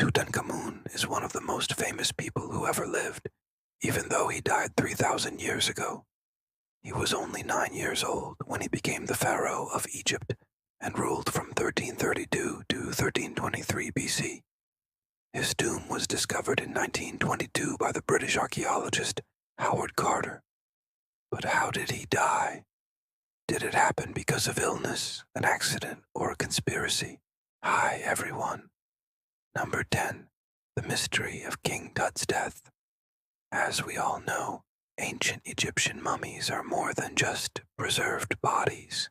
Tutankhamun is one of the most famous people who ever lived, even though he died 3,000 years ago. He was only 9 years old when he became the pharaoh of Egypt and ruled from 1332 to 1323 BC. His tomb was discovered in 1922 by the British archaeologist Howard Carter. But how did he die? Did it happen because of illness, an accident, or a conspiracy? Hi, everyone. Number 10. The Mystery of King Tut's Death. As we all know, ancient Egyptian mummies are more than just preserved bodies.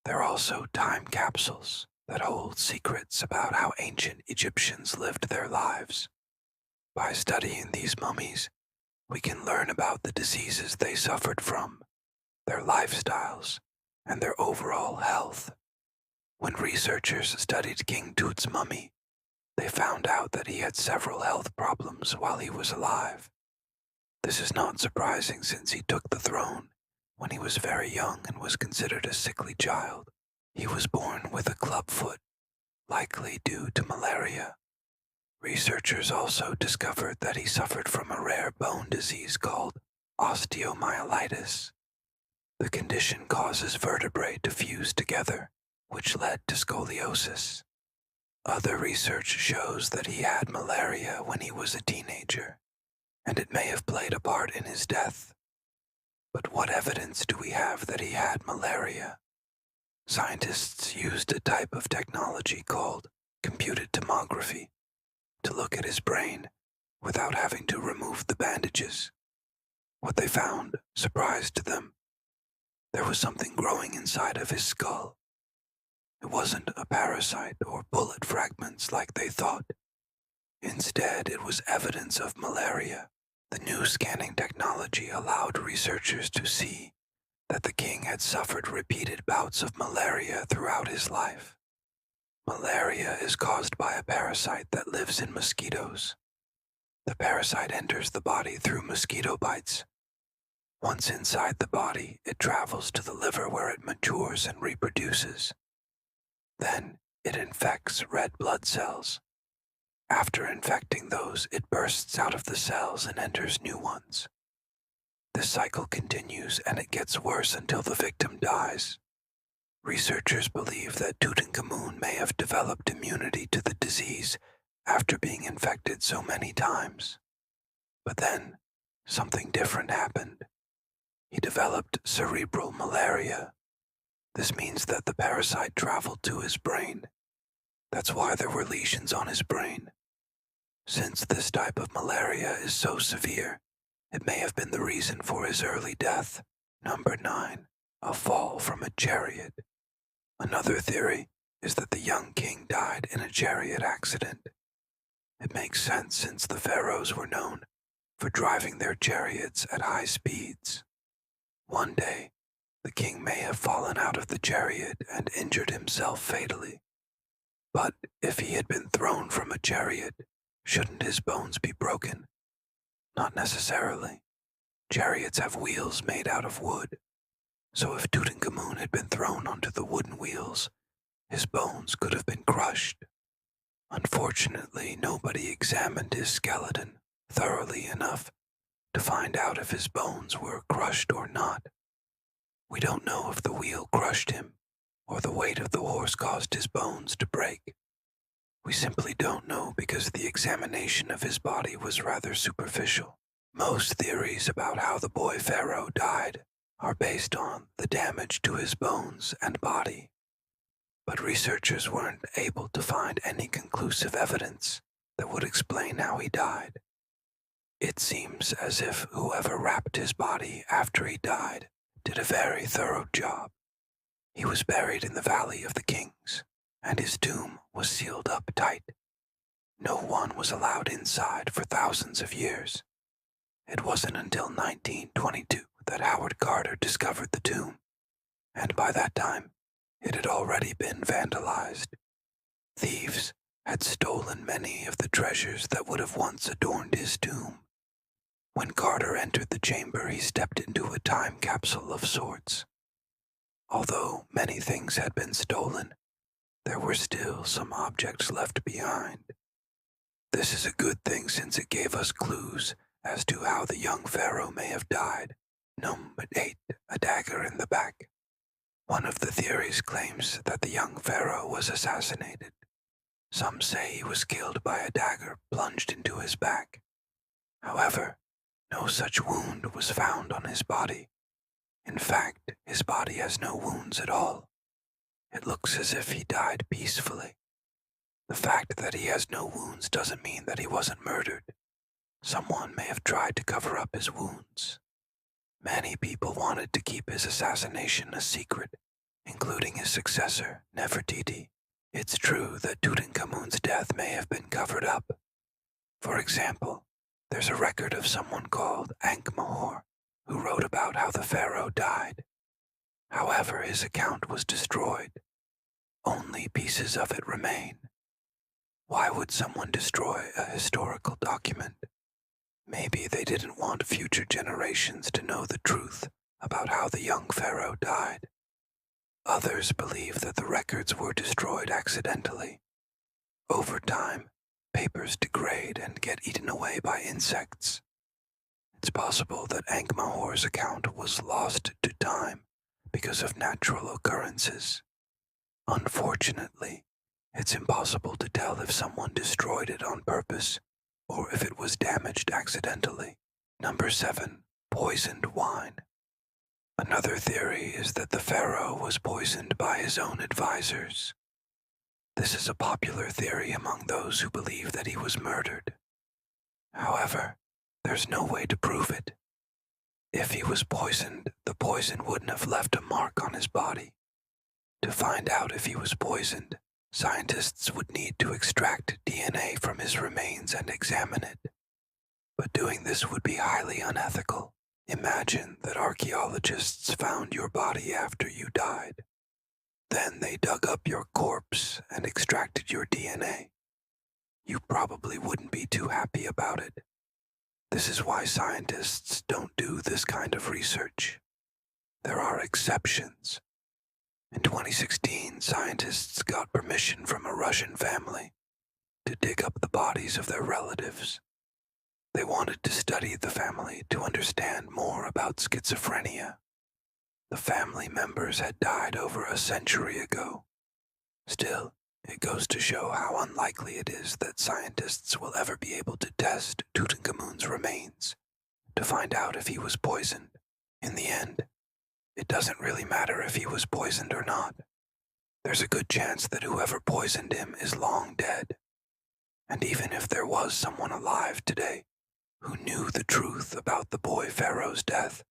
They're also time capsules that hold secrets about how ancient Egyptians lived their lives. By studying these mummies, we can learn about the diseases they suffered from, their lifestyles, and their overall health. When researchers studied King Tut's mummy, they found out that he had several health problems while he was alive. This is not surprising since he took the throne when he was very young and was considered a sickly child. He was born with a club foot, likely due to malaria. Researchers also discovered that he suffered from a rare bone disease called osteomyelitis. The condition causes vertebrae to fuse together, which led to scoliosis. Other research shows that he had malaria when he was a teenager, and it may have played a part in his death. But what evidence do we have that he had malaria? Scientists used a type of technology called computed tomography to look at his brain without having to remove the bandages. What they found surprised them. There was something growing inside of his skull. It wasn't a parasite or bullet fragments like they thought. Instead, it was evidence of malaria. The new scanning technology allowed researchers to see that the king had suffered repeated bouts of malaria throughout his life. Malaria is caused by a parasite that lives in mosquitoes. The parasite enters the body through mosquito bites. Once inside the body, it travels to the liver where it matures and reproduces. Then, it infects red blood cells. After infecting those, it bursts out of the cells and enters new ones. This cycle continues and it gets worse until the victim dies. Researchers believe that Tutankhamun may have developed immunity to the disease after being infected so many times. But then, something different happened. He developed cerebral malaria. This means that the parasite traveled to his brain. That's why there were lesions on his brain. Since this type of malaria is so severe, it may have been the reason for his early death. Number 9. A fall from a chariot. Another theory is that the young king died in a chariot accident. It makes sense since the pharaohs were known for driving their chariots at high speeds. One day, the king may have fallen out of the chariot and injured himself fatally. But if he had been thrown from a chariot, shouldn't his bones be broken? Not necessarily. Chariots have wheels made out of wood. So if Tutankhamun had been thrown onto the wooden wheels, his bones could have been crushed. Unfortunately, nobody examined his skeleton thoroughly enough to find out if his bones were crushed or not. We don't know if the wheel crushed him or the weight of the horse caused his bones to break. We simply don't know because the examination of his body was rather superficial. Most theories about how the boy pharaoh died are based on the damage to his bones and body. But researchers weren't able to find any conclusive evidence that would explain how he died. It seems as if whoever wrapped his body after he died did a very thorough job. He was buried in the Valley of the Kings, and his tomb was sealed up tight. No one was allowed inside for thousands of years. It wasn't until 1922 that Howard Carter discovered the tomb, and by that time, it had already been vandalized. Thieves had stolen many of the treasures that would have once adorned his tomb. When Carter entered the chamber, he stepped into a time capsule of sorts. Although many things had been stolen, there were still some objects left behind. This is a good thing since it gave us clues as to how the young pharaoh may have died. Number 8. A dagger in the back. One of the theories claims that the young pharaoh was assassinated. Some say he was killed by a dagger plunged into his back. However, no such wound was found on his body. In fact, his body has no wounds at all. It looks as if he died peacefully. The fact that he has no wounds doesn't mean that he wasn't murdered. Someone may have tried to cover up his wounds. Many people wanted to keep his assassination a secret, including his successor, Nefertiti. It's true that Tutankhamun's death may have been covered up. For example, there's a record of someone called Ankh-Mahor who wrote about how the pharaoh died. However, his account was destroyed. Only pieces of it remain. Why would someone destroy a historical document? Maybe they didn't want future generations to know the truth about how the young pharaoh died. Others believe that the records were destroyed accidentally. Over time, papers degrade and get eaten away by insects. It's possible that Ankh-Mahor's account was lost to time because of natural occurrences. Unfortunately, it's impossible to tell if someone destroyed it on purpose or if it was damaged accidentally. Number 7. Poisoned wine. Another theory is that the pharaoh was poisoned by his own advisors. This is a popular theory among those who believe that he was murdered. However, there's no way to prove it. If he was poisoned, the poison wouldn't have left a mark on his body. To find out if he was poisoned, scientists would need to extract DNA from his remains and examine it. But doing this would be highly unethical. Imagine that archaeologists found your body after you died. Then they dug up your corpse and extracted your DNA. You probably wouldn't be too happy about it. This is why scientists don't do this kind of research. There are exceptions. In 2016, scientists got permission from a Russian family to dig up the bodies of their relatives. They wanted to study the family to understand more about schizophrenia. The family members had died over a century ago. Still, it goes to show how unlikely it is that scientists will ever be able to test Tutankhamun's remains to find out if he was poisoned. In the end, it doesn't really matter if he was poisoned or not. There's a good chance that whoever poisoned him is long dead. And even if there was someone alive today who knew the truth about the boy pharaoh's death,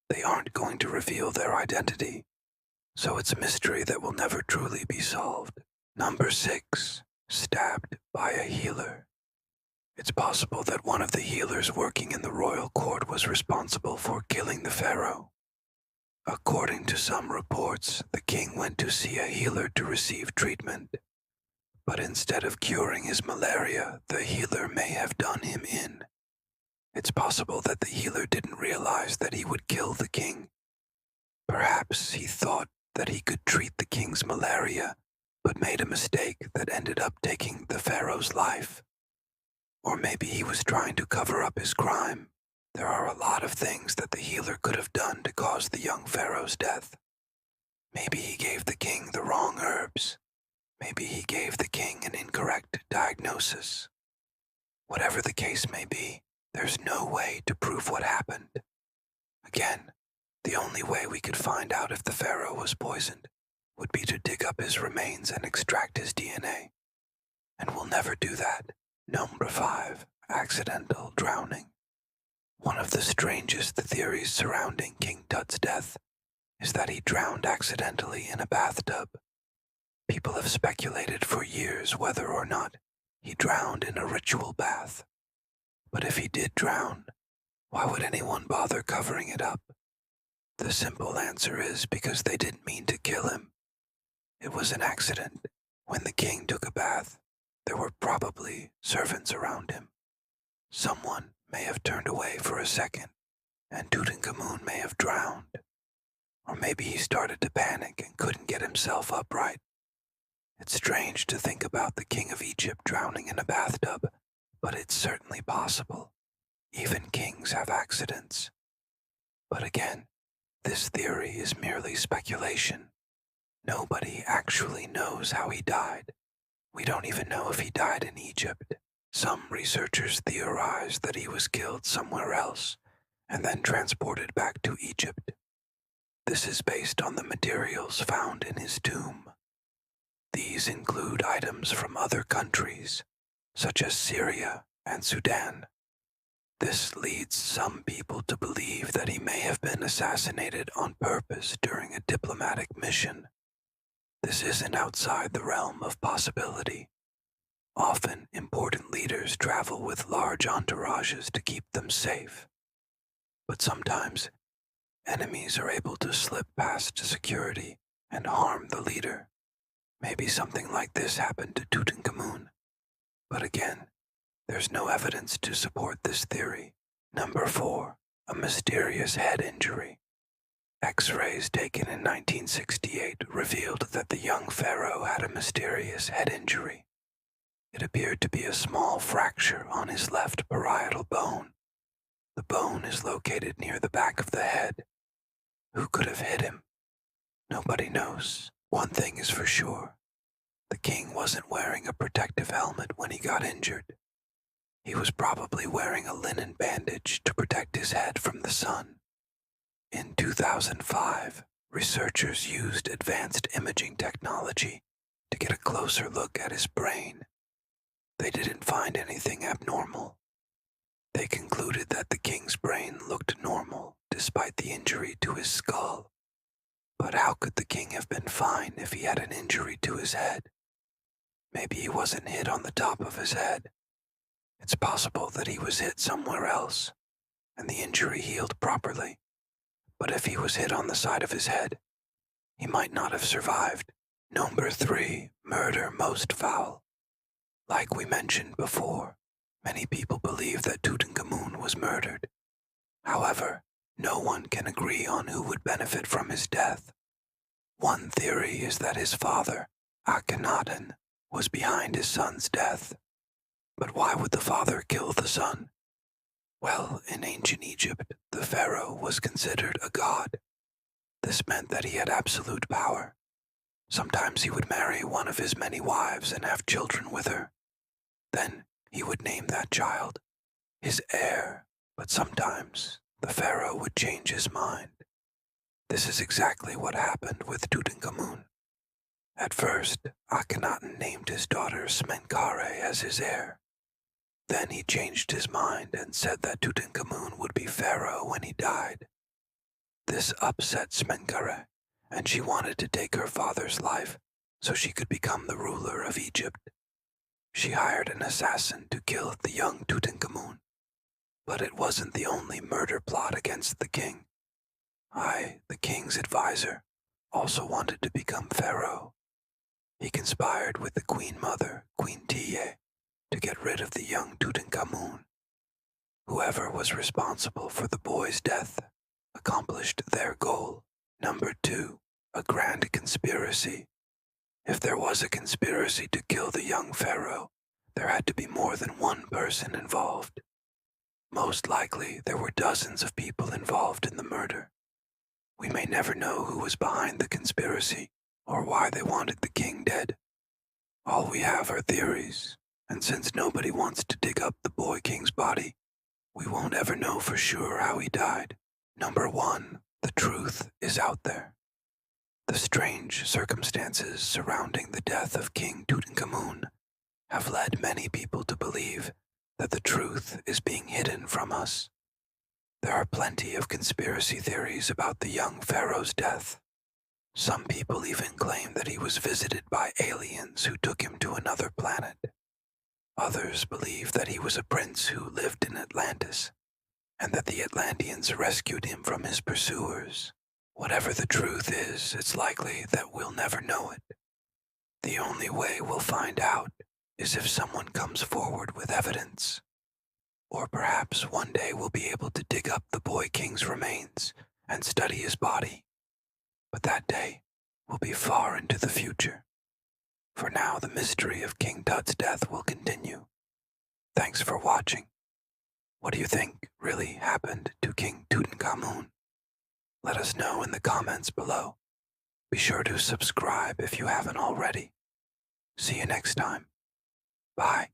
they aren't going to reveal their identity. So it's a mystery that will never truly be solved. Number 6. Stabbed by a healer. It's possible that one of the healers working in the royal court was responsible for killing the pharaoh. According to some reports, the king went to see a healer to receive treatment. But instead of curing his malaria, the healer may have done him in. It's possible that the healer didn't realize that he would kill the king. Perhaps he thought that he could treat the king's malaria, but made a mistake that ended up taking the pharaoh's life. Or maybe he was trying to cover up his crime. There are a lot of things that the healer could have done to cause the young pharaoh's death. Maybe he gave the king the wrong herbs. Maybe he gave the king an incorrect diagnosis. Whatever the case may be, there's no way to prove what happened. Again, the only way we could find out if the pharaoh was poisoned would be to dig up his remains and extract his DNA. And we'll never do that. Number 5. Accidental drowning. One of the strangest theories surrounding King Tut's death is that he drowned accidentally in a bathtub. People have speculated for years whether or not he drowned in a ritual bath. But if he did drown, why would anyone bother covering it up? The simple answer is because they didn't mean to kill him. It was an accident. When the king took a bath, there were probably servants around him. Someone may have turned away for a second, and Tutankhamun may have drowned. Or maybe he started to panic and couldn't get himself upright. It's strange to think about the king of Egypt drowning in a bathtub but it's certainly possible. Even kings have accidents. But again, this theory is merely speculation. Nobody actually knows how he died. We don't even know if he died in Egypt. Some researchers theorize that he was killed somewhere else and then transported back to Egypt. This is based on the materials found in his tomb. These include items from other countries, such as Syria and Sudan. This leads some people to believe that he may have been assassinated on purpose during a diplomatic mission. This isn't outside the realm of possibility. Often, important leaders travel with large entourages to keep them safe. But sometimes, enemies are able to slip past security and harm the leader. Maybe something like this happened to Tutankhamun. But again, there's no evidence to support this theory. Number 4. A mysterious head injury. X-rays taken in 1968 revealed that the young pharaoh had a mysterious head injury. It appeared to be a small fracture on his left parietal bone. The bone is located near the back of the head. Who could have hit him? Nobody knows. One thing is for sure. The king wasn't wearing a protective helmet when he got injured. He was probably wearing a linen bandage to protect his head from the sun. In 2005, researchers used advanced imaging technology to get a closer look at his brain. They didn't find anything abnormal. They concluded that the king's brain looked normal despite the injury to his skull. But how could the king have been fine if he had an injury to his head? Maybe he wasn't hit on the top of his head. It's possible that he was hit somewhere else, and the injury healed properly. But if he was hit on the side of his head, he might not have survived. Number 3, murder most foul. Like we mentioned before, many people believe that Tutankhamun was murdered. However, no one can agree on who would benefit from his death. One theory is that his father, Akhenaten, was behind his son's death. But why would the father kill the son? Well, in ancient Egypt, the pharaoh was considered a god. This meant that he had absolute power. Sometimes he would marry one of his many wives and have children with her. Then he would name that child his heir, but sometimes the pharaoh would change his mind. This is exactly what happened with Tutankhamun. At first, Akhenaten named his daughter Smenkhare as his heir. Then he changed his mind and said that Tutankhamun would be pharaoh when he died. This upset Smenkhare, and she wanted to take her father's life so she could become the ruler of Egypt. She hired an assassin to kill the young Tutankhamun. But it wasn't the only murder plot against the king. I, the king's advisor, also wanted to become pharaoh. He conspired with the queen mother, Queen Tiye, to get rid of the young Tutankhamun. Whoever was responsible for the boy's death accomplished their goal. Number 2, a grand conspiracy. If there was a conspiracy to kill the young pharaoh, there had to be more than one person involved. Most likely, there were dozens of people involved in the murder. We may never know who was behind the conspiracy or why they wanted the king dead. All we have are theories, and since nobody wants to dig up the boy king's body, we won't ever know for sure how he died. Number 1, the truth is out there. The strange circumstances surrounding the death of King Tutankhamun have led many people to believe that the truth is being hidden from us. There are plenty of conspiracy theories about the young pharaoh's death. Some people even claim that he was visited by aliens who took him to another planet. Others believe that he was a prince who lived in Atlantis, and that the Atlanteans rescued him from his pursuers. Whatever the truth is, it's likely that we'll never know it. The only way we'll find out is if someone comes forward with evidence. Or perhaps one day we'll be able to dig up the boy king's remains and study his body. But that day will be far into the future. For now, the mystery of King Tut's death will continue. thanks for watching. What do you think really happened to King Tutankhamun? Let us know in the comments below. Be sure to subscribe if you haven't already. See you next time. Bye.